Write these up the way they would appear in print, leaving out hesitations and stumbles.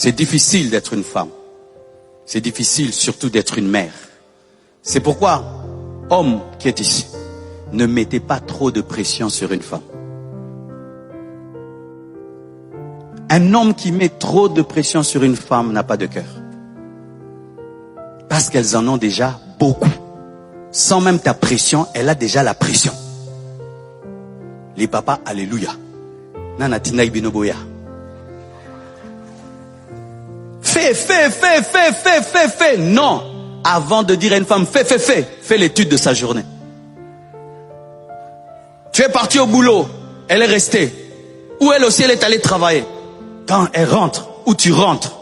C'est difficile d'être une femme. C'est difficile surtout d'être une mère. C'est pourquoi, homme qui est ici, ne mettez pas trop de pression sur une femme. Un homme qui met trop de pression sur une femme n'a pas de cœur. Parce qu'elles en ont déjà beaucoup. Sans même ta pression, elle a déjà la pression. Les papas, alléluia. Nanatina ibinoboya. Fais. Non. Avant de dire à une femme, fais l'étude de sa journée. Tu es parti au boulot, elle est restée. Ou elle aussi, elle est allée travailler. Quand elle rentre, ou tu rentres,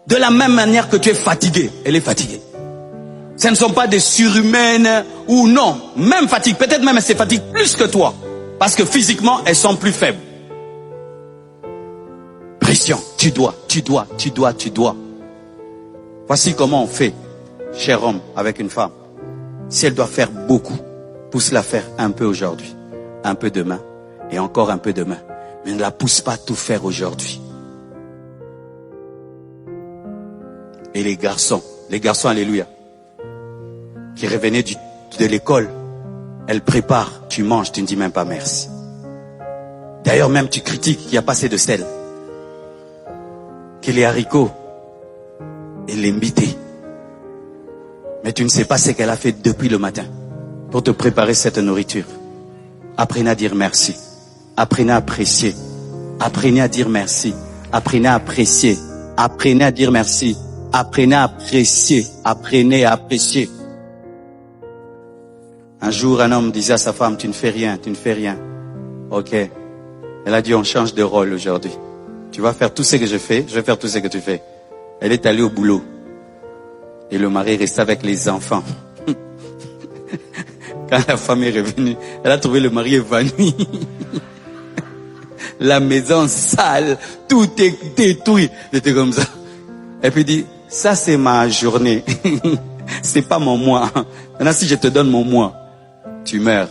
de la même manière que tu es fatigué, elle est fatiguée. Ce ne sont pas des surhumaines ou non. Même fatigue, peut-être même elle se fatigue plus que toi. Parce que physiquement, elles sont plus faibles. Pression, tu dois. Voici comment on fait, cher homme, avec une femme. Si elle doit faire beaucoup, pousse-la faire un peu aujourd'hui, un peu demain, et encore un peu demain. Mais ne la pousse pas à tout faire aujourd'hui. Et les garçons, alléluia, qui revenaient de l'école, elle prépare, tu manges, tu ne dis même pas merci. D'ailleurs, même tu critiques qu'il n'y a pas assez de sel. Que les haricots et les mbités. Mais tu ne sais pas ce qu'elle a fait depuis le matin pour te préparer cette nourriture. Apprenez à dire merci. Apprenez à apprécier. Apprenez à dire merci. Apprenez à apprécier. Apprenez à dire merci. Apprenez à apprécier. Apprenez à apprécier. Un jour, un homme disait à sa femme, tu ne fais rien. Ok. Elle a dit, on change de rôle aujourd'hui. Tu vas faire tout ce que je fais, je vais faire tout ce que tu fais. Elle est allée au boulot. Et le mari restait avec les enfants. Quand la femme est revenue, elle a trouvé le mari évanoui. La maison sale, tout est détruit. J'étais comme ça. Et puis il dit, ça c'est ma journée. C'est pas mon mois. Maintenant si je te donne mon mois, tu meurs.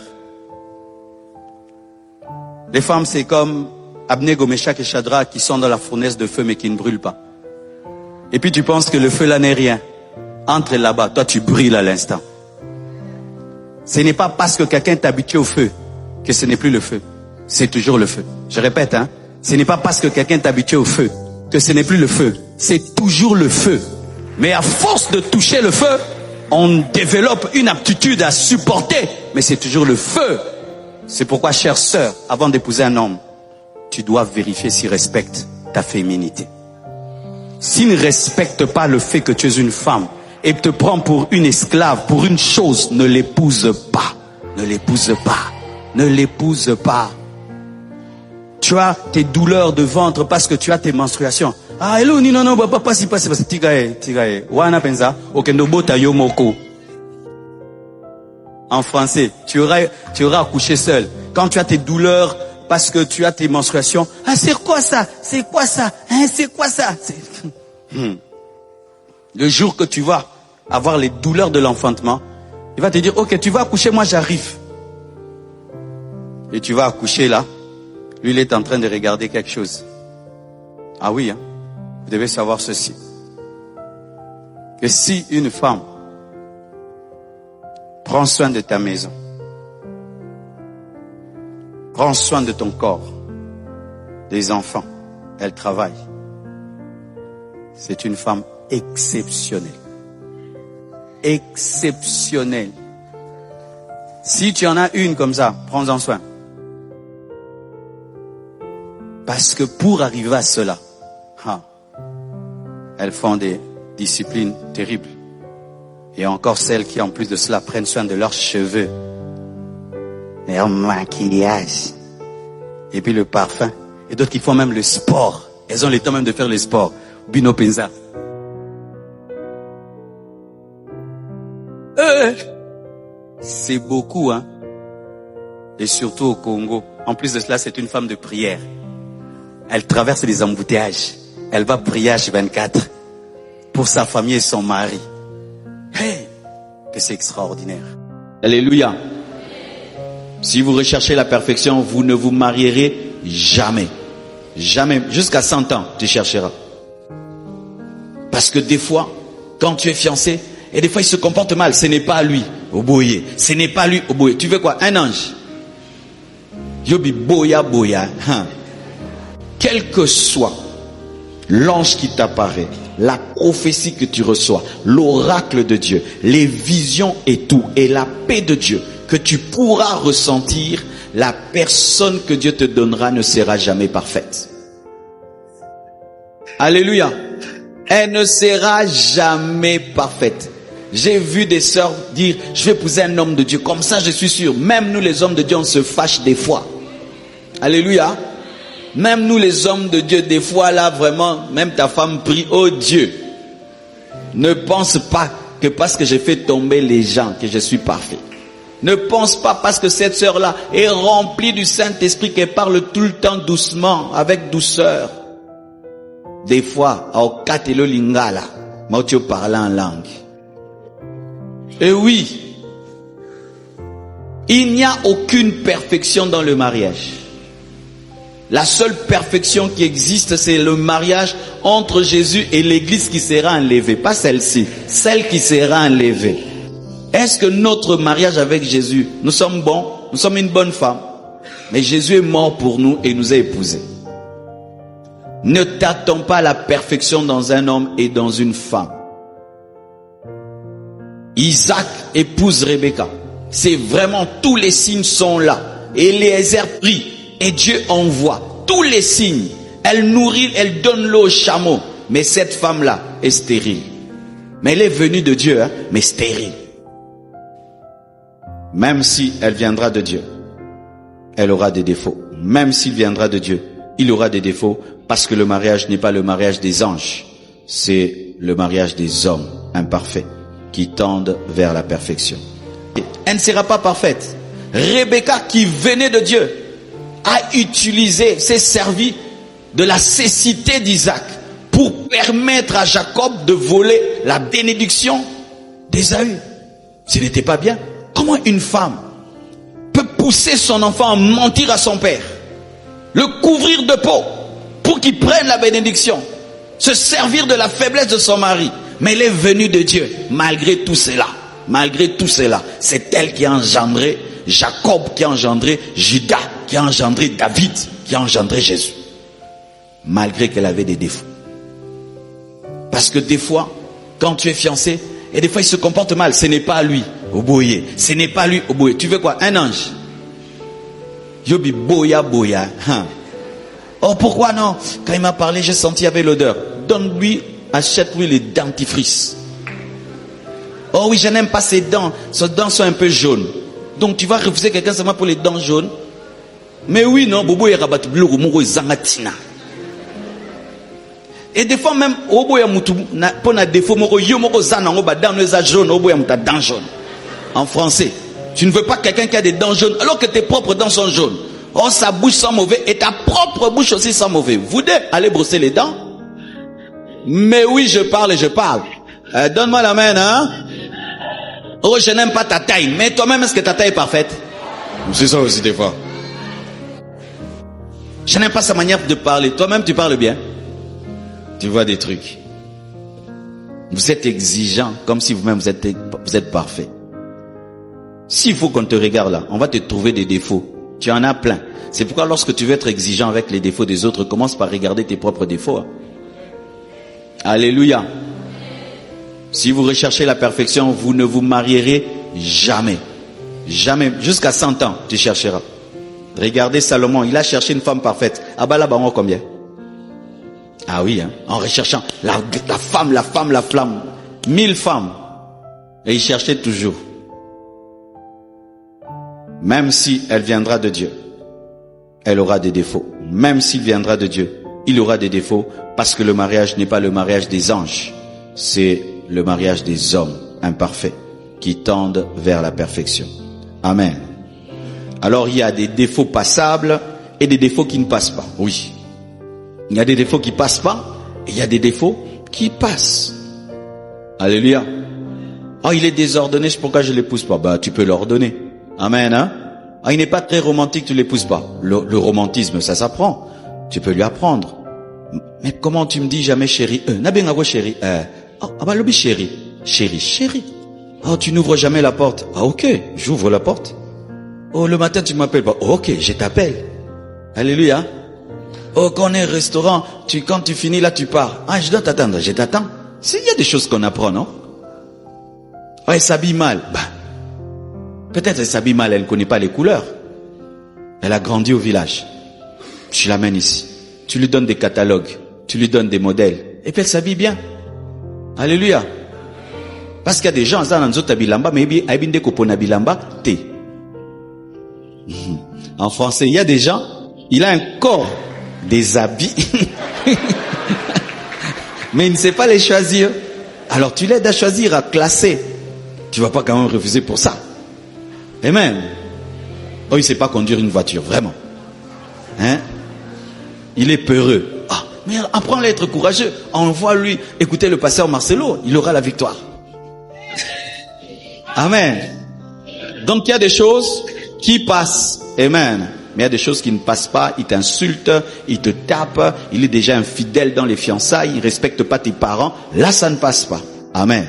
Les femmes c'est comme Abnego, Meshach et Shadrach qui sont dans la fournaise de feu mais qui ne brûlent pas. Et puis tu penses que le feu là n'est rien. Entre là-bas, toi tu brûles à l'instant. Ce n'est pas parce que quelqu'un est habitué au feu que ce n'est plus le feu. C'est toujours le feu. Je répète, ce n'est pas parce que quelqu'un est habitué au feu que ce n'est plus le feu. C'est toujours le feu. Mais à force de toucher le feu, on développe une aptitude à supporter. Mais c'est toujours le feu. C'est pourquoi, chère sœur, avant d'épouser un homme, tu dois vérifier s'il respecte ta féminité. S'il ne respecte pas le fait que tu es une femme et te prend pour une esclave, pour une chose, ne l'épouse pas. Ne l'épouse pas. Ne l'épouse pas. Tu as tes douleurs de ventre parce que tu as tes menstruations. Ah, hello, non, pas si, tigae. Wana pensa, okendo bota yomoko. En français, tu auras accouché seul. Quand tu as tes douleurs parce que tu as tes menstruations, ah, c'est quoi ça? C'est quoi ça? Hein, c'est quoi ça? Le jour que tu vas avoir les douleurs de l'enfantement, il va te dire, ok, tu vas accoucher, moi j'arrive. Et tu vas accoucher là. Lui, il est en train de regarder quelque chose. Ah oui, vous devez savoir ceci. Que si une femme prend soin de ta maison, prend soin de ton corps, des enfants, elle travaille. C'est une femme exceptionnelle. Exceptionnelle. Si tu en as une comme ça, prends-en soin. Parce que pour arriver à cela, elles font des disciplines terribles. Et encore celles qui, en plus de cela, prennent soin de leurs cheveux, leur maquillage, et puis le parfum. Et d'autres qui font même le sport. Elles ont le temps même de faire le sport. Bino Penza. C'est beaucoup, Et surtout au Congo. En plus de cela, c'est une femme de prière. Elle traverse les embouteillages. Elle va prier H24 pour sa famille et son mari. Hey, que c'est extraordinaire. Alléluia. Si vous recherchez la perfection, vous ne vous marierez jamais. Jamais. Jusqu'à 100 ans, tu chercheras. Parce que des fois, quand tu es fiancé, et des fois il se comporte mal, ce n'est pas lui, Oboye. Ce n'est pas lui, Oboye. Tu veux quoi? Un ange. Yobi boya boya. Quel que soit l'ange qui t'apparaît, la prophétie que tu reçois, l'oracle de Dieu, les visions et tout, et la paix de Dieu que tu pourras ressentir, la personne que Dieu te donnera ne sera jamais parfaite. Alléluia. Elle ne sera jamais parfaite. J'ai vu des sœurs dire, je vais épouser un homme de Dieu. Comme ça, je suis sûr, même nous les hommes de Dieu, on se fâche des fois. Alléluia. Même nous les hommes de Dieu, des fois là, vraiment, même ta femme prie, oh Dieu, ne pense pas que parce que j'ai fait tomber les gens, que je suis parfait. Ne pense pas parce que cette sœur-là est remplie du Saint-Esprit, qu'elle parle tout le temps doucement, avec douceur. Des fois, au katelo lingala, Mautio parle en langue. Et oui, il n'y a aucune perfection dans le mariage. La seule perfection qui existe, c'est le mariage entre Jésus et l'Église qui sera enlevée. Pas celle-ci, celle qui sera enlevée. Est-ce que notre mariage avec Jésus, nous sommes bons, nous sommes une bonne femme, mais Jésus est mort pour nous et nous a épousés. Ne t'attends pas à la perfection dans un homme et dans une femme. Isaac épouse Rebecca. C'est vraiment, tous les signes sont là. Eliezer prie. Et Dieu envoie tous les signes. Elle nourrit, elle donne l'eau au chameau. Mais cette femme-là est stérile. Mais elle est venue de Dieu, hein, mais stérile. Même si elle viendra de Dieu, elle aura des défauts. Même s'il viendra de Dieu, il aura des défauts. Parce que le mariage n'est pas le mariage des anges. C'est le mariage des hommes imparfaits qui tendent vers la perfection. Elle ne sera pas parfaite. Rebecca, qui venait de Dieu, a utilisé, s'est servi de la cécité d'Isaac pour permettre à Jacob de voler la bénédiction d'Ésaü. Ce n'était pas bien. Comment une femme peut pousser son enfant à mentir à son père, le couvrir de peau pour qu'il prenne la bénédiction, se servir de la faiblesse de son mari? Mais elle est venue de Dieu. Malgré tout cela, c'est elle qui a engendré Jacob, qui a engendré Judas, qui a engendré David, qui a engendré Jésus. Malgré qu'elle avait des défauts. Parce que des fois, quand tu es fiancé, et des fois il se comporte mal, ce n'est pas lui, Oboye. Ce n'est pas lui, Oboye. Tu veux quoi? Un ange. Yobi boya boya. Oh, pourquoi non? Quand il m'a parlé, j'ai senti avec l'odeur. Donne-lui, achète-lui les dentifrices. Oh oui, je n'aime pas ses dents. Ses dents sont un peu jaunes. Donc tu vas refuser quelqu'un seulement pour les dents jaunes? Mais oui, non, Bobo est rabat bleu, Mouro zangatina. Et des fois même, Obo ya mutu, pour na défaut, Moro yo moro zanango ba dents les jaunes, Obo ya muta dents jaunes. En français, tu ne veux pas quelqu'un qui a des dents jaunes alors que tes propres dents sont jaunes. Oh, sa bouche sent mauvais et ta propre bouche aussi sent mauvais. Vous deux, allez brosser les dents. Mais oui, je parle et je parle. Donne-moi la main, hein. Oh, je n'aime pas ta taille. Mais toi-même, est-ce que ta taille est parfaite? C'est ça aussi des fois. Je n'aime pas sa manière de parler. Toi-même, tu parles bien. Tu vois des trucs. Vous êtes exigeant comme si vous-même vous êtes parfait. S'il faut qu'on te regarde là, on va te trouver des défauts. Tu en as plein. C'est pourquoi lorsque tu veux être exigeant avec les défauts des autres, commence par regarder tes propres défauts. Hein. Alléluia. Si vous recherchez la perfection, vous ne vous marierez jamais. Jamais. Jusqu'à 100 ans, tu chercheras. Regardez Salomon, il a cherché une femme parfaite. Ah bah là, combien? Ah oui, hein, en recherchant la flamme. 1000 femmes. Et il cherchait toujours. Même si elle viendra de Dieu, elle aura des défauts. Même s'il viendra de Dieu, il aura des défauts. Parce que le mariage n'est pas le mariage des anges. C'est le mariage des hommes imparfaits qui tendent vers la perfection. Amen. Alors il y a des défauts passables et des défauts qui ne passent pas. Oui. Il y a des défauts qui passent pas et il y a des défauts qui passent. Alléluia. Ah, il est désordonné, c'est pourquoi je l'épouse pas. Bah, tu peux l'ordonner. Amen, hein. Ah, il n'est pas très romantique, tu l'épouses pas. Le romantisme, ça s'apprend. Tu peux lui apprendre. Mais comment tu me dis jamais chérie? Nabenga quoi chérie? Lobi chérie. Chérie. Oh, tu n'ouvres jamais la porte. Ah, ok, j'ouvre la porte. Oh, le matin, tu m'appelles pas. Oh, ok, je t'appelle. Alléluia. Oh, quand on est au restaurant, quand tu finis là, tu pars. Ah, je dois t'attendre. Je t'attends. Il y a des choses qu'on apprend, non? Oh, elle s'habille mal. Peut-être elle s'habille mal, elle ne connaît pas les couleurs. Elle a grandi au village. Tu l'amènes ici. Tu lui donnes des catalogues. Tu lui donnes des modèles. Et puis elle s'habille bien. Alléluia. Parce qu'il y a des gens, en français, il y a des gens, il a un corps, des habits, mais il ne sait pas les choisir. Alors tu l'aides à choisir, à classer. Tu vas pas quand même refuser pour ça. Amen. Oh, il ne sait pas conduire une voiture, vraiment. Hein? Il est peureux. Ah, mais apprends-le à être courageux. Envoie-lui écouter le pasteur Marcelo, il aura la victoire. Amen. Donc il y a des choses qui passent. Amen. Mais il y a des choses qui ne passent pas. Il t'insulte, il te tape, il est déjà infidèle dans les fiançailles, il ne respecte pas tes parents. Là, ça ne passe pas. Amen.